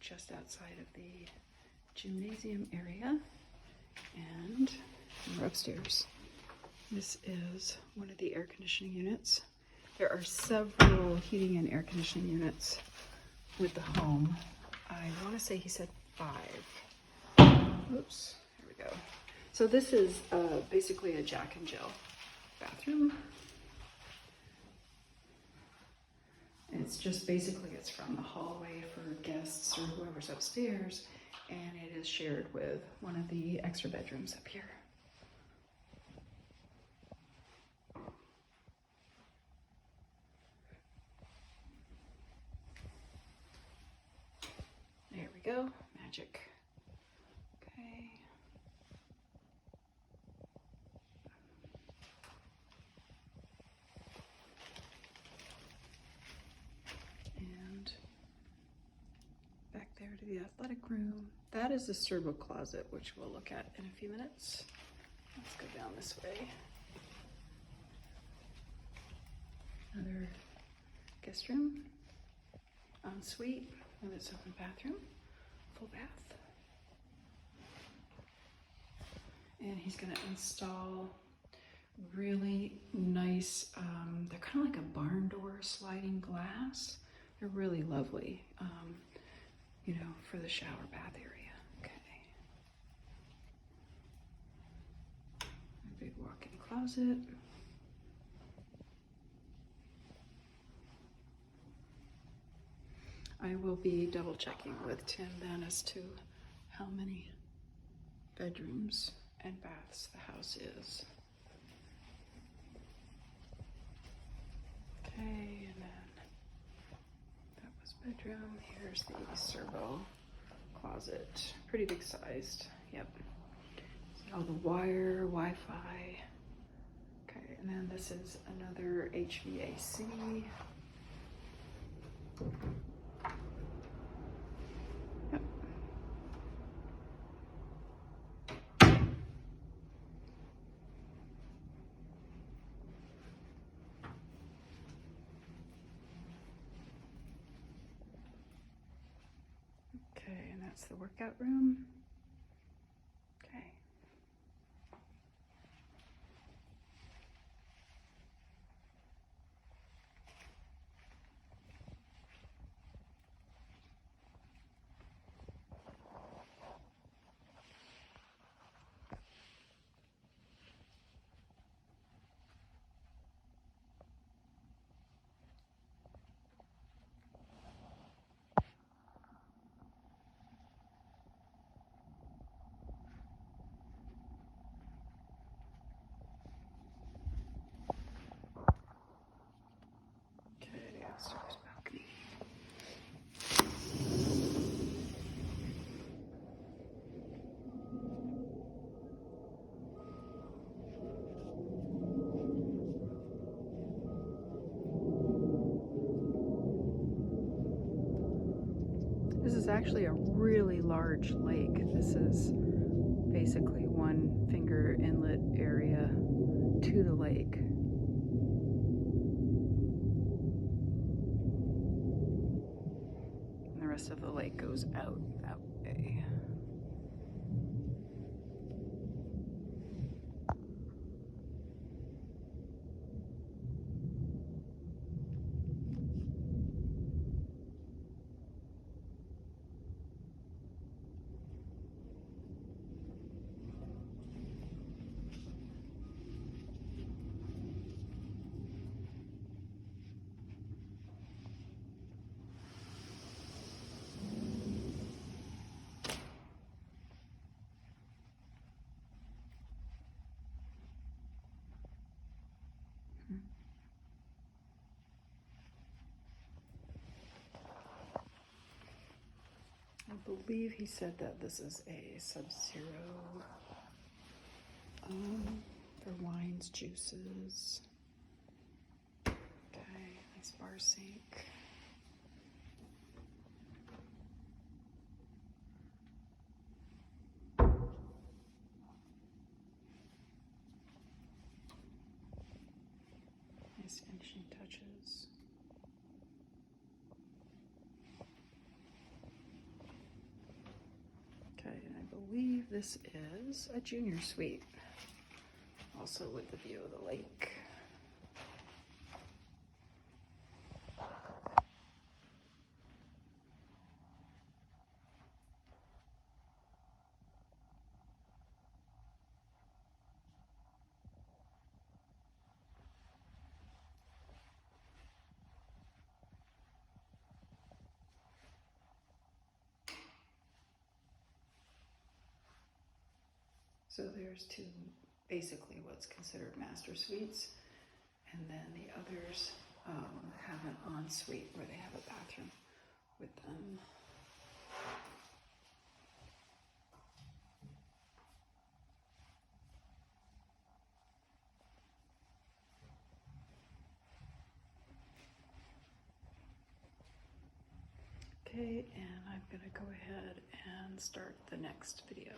just outside of the gymnasium area, and we're upstairs. This is one of the air conditioning units. There are several heating and air conditioning units with the home. I want to say he said 5. Oops, here we go. So this is basically a Jack and Jill bathroom. It's just basically, it's from the hallway for guests or whoever's upstairs, and it is shared with one of the extra bedrooms up here. There we go, magic. Okay. And back there to the athletic room. That is the servo closet, which we'll look at in a few minutes. Let's go down this way. Another guest room, ensuite with its open bathroom, full bath. And he's gonna install really nice, they're kind of like a barn door sliding glass. They're really lovely, you know, for the shower bath area. Okay. A big walk-in closet. I will be double checking with Tim then as to how many bedrooms and baths the house is. Okay, and then that was bedroom. Here's the servo closet. Pretty big sized, yep. See all the wire, Wi-Fi. Okay, and then this is another HVAC. Yep. Okay, and that's the workout room. Okay. Okay, upstairs balcony. This is actually a really large lake. This is basically one finger inlet area to the lake. And the rest of the lake goes out that way. I believe he said that this is a sub-zero for wines, juices. Okay, nice bar sink. Nice finishing touches. believe this is a junior suite, also with the view of the lake. So there's two, basically what's considered master suites, and then the others have an ensuite where they have a bathroom with them. Okay, and I'm gonna go ahead and start the next video.